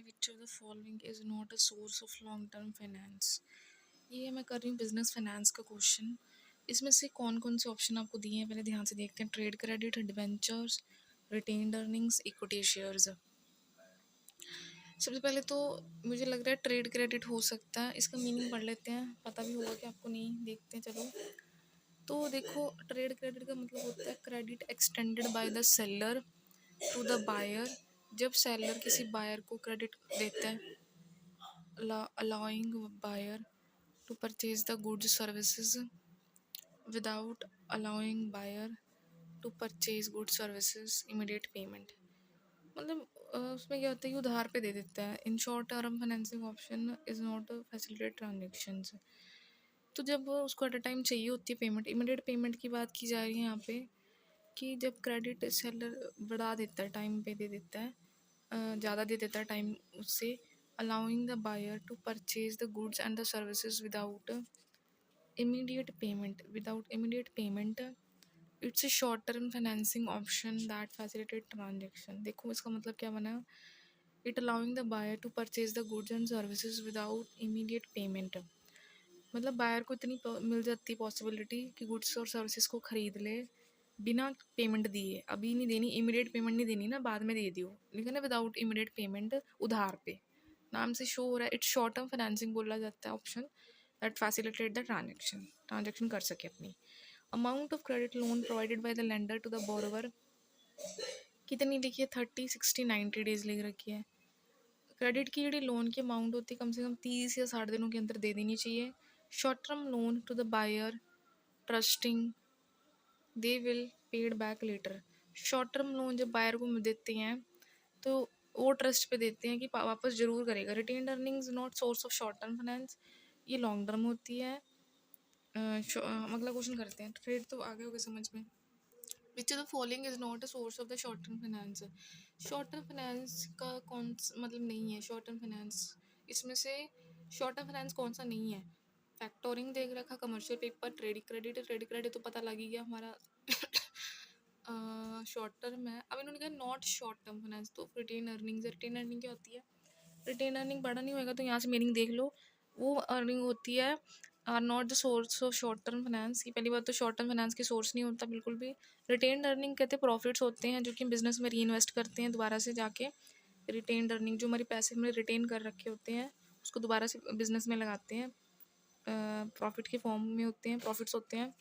Which of the following is not a source of long term finance. ये मैं कर रही हूँ बिजनेस फाइनेंस का क्वेश्चन। इसमें से कौन कौन से ऑप्शन आपको दिए हैं पहले ध्यान से देखते हैं। Trade credit, debentures, retained earnings, equity shares. सबसे पहले तो मुझे लग रहा है ट्रेड क्रेडिट हो सकता है। इसका मीनिंग पढ़ लेते हैं, पता भी होगा कि आपको, नहीं देखते हैं चलो। तो देखो, ट्रेड क्रेडिट का मतलब होता है credit extended by the seller to the buyer. जब सेलर किसी बायर को क्रेडिट देता है, allowing buyer to purchase the goods services without allowing buyer to purchase goods services immediate payment। मतलब उसमें क्या होता है कि उधार पे दे देता है। In short term financing option is not facilitate transactions. तो जब उसको एट अ टाइम चाहिए होती है पेमेंट, इमीडिएट पेमेंट की बात की जा रही है यहाँ पे, कि जब क्रेडिट सेलर बढ़ा देता है, टाइम पे दे देता है, ज़्यादा दे देता है टाइम उससे, allowing the buyer to purchase the goods and the services without immediate payment it's a short term financing option that facilitate transaction. देखो इसका मतलब क्या बना, it allowing the buyer to purchase the goods and services without immediate payment. मतलब buyer को इतनी मिल जाती possibility कि गुड्स और सर्विसेज को ख़रीद ले बिना पेमेंट दिए। अभी नहीं देनी, इमीडिएट पेमेंट नहीं देनी ना, बाद में दे दियो, लेकिन विदाउट इमीडिएट पेमेंट, उधार पे। नाम से शो हो रहा है इट्स शॉर्ट टर्म फाइनेंसिंग बोला जाता है option that facilitate the transaction कर सके अपनी। Amount of credit loan provided by the lender to the borrower, कितनी लिखी है, 30, 60, 90 डेज लिख रखी है। क्रेडिट की जी लोन की अमाउंट होती है कम से कम 30 या 60 दिनों के अंदर दे देनी चाहिए। Short term loan to the buyer trusting they will paid back later. Short term loan जब बायर को देते हैं तो वो ट्रस्ट पे देते हैं कि वापस ज़रूर करेगा। Retained earnings not source of short term finance, ये लॉन्ग टर्म होती है। अगला क्वेश्चन करते हैं। ट्रेड तो आगे हो गए समझ में। Which of the following is not a source of the short term finance. Short term finance का कौन मतलब नहीं है शॉर्ट टर्म फाइनेंस। इसमें से शॉर्ट टर्म फाइनेंस कौन सा नहीं है। फैक्टोरिंग देख रखा, कमर्शियल पेपर, ट्रेड क्रेडिट तो पता लग ही गया हमारा शॉर्ट टर्म है। अब इन्होंने कहा नॉट शॉर्ट टर्म फाइनेंस, तो रिटेन अर्निंग्स। रिटेन अर्निंग क्या होती है, रिटेन अर्निंग पढ़ा नहीं होगा तो यहाँ से मीनिंग देख लो। वो अर्निंग होती है are not the source of short term finance. की पहली बात तो शॉर्ट टर्म फाइनेंस की सोर्स नहीं होता बिल्कुल भी। रिटेन अर्निंग कहते हैं प्रॉफिट्स होते हैं जो कि बिजनेस में री इन्वेस्ट करते हैं दोबारा से जाके। रिटेन अर्निंग जो हमारे पैसे हमने रिटेन कर रखे होते हैं उसको दोबारा से बिजनेस में लगाते हैं, प्रॉफिट के फॉर्म में होते हैं, प्रॉफिट्स होते हैं।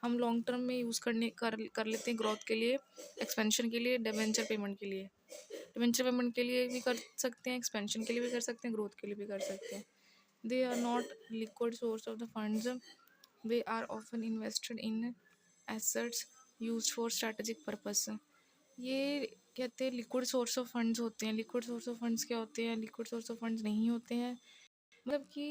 हम लॉन्ग टर्म में यूज़ कर लेते हैं ग्रोथ के लिए, एक्सपेंशन के लिए, डिवेंचर पेमेंट के लिए। डिवेंचर पेमेंट के लिए भी कर सकते हैं, एक्सपेंशन के लिए भी कर सकते हैं, ग्रोथ के लिए भी कर सकते हैं। They are not liquid source of the funds, they are often invested in assets used for strategic purpose. ये कहते हैं लिक्विड सोर्स ऑफ फंड्स होते हैं। लिक्विड सोर्स ऑफ फंड्स क्या होते हैं, लिक्विड सोर्स ऑफ फंड्स नहीं होते हैं, मतलब कि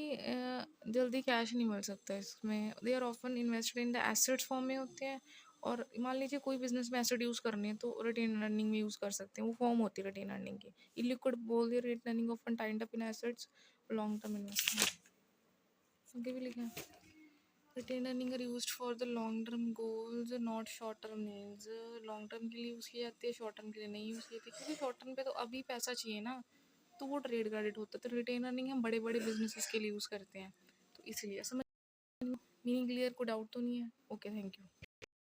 जल्दी कैश नहीं मिल सकता इसमें। They are often invested in the assets form में होते हैं। और मान लीजिए कोई बिजनेस में एसेट यूज़ करनी है तो रिटेन अर्निंग में यूज़ कर सकते हैं, वो फॉर्म होती है रिटेन अर्निंग की। इलिक्विड बोल दिया, retain earning often tied up in assets, long term investment. आगे भी लिखा है retain earning are used for the long term goals not short term needs. Long term के लिए यूज़ की जाती है, शॉर्ट टर्म के लिए नहीं यूज़ की जाती, क्योंकि शॉर्ट टर्म पे तो अभी पैसा चाहिए ना, तो वो ट्रेड क्रेडिट होता है। तो रिटेन अर्निंग हम बड़े बड़े बिजनेसेस के लिए यूज़ करते हैं, तो इसलिए समझ मीनिंग क्लियर, को डाउट तो नहीं है। Okay, thank you.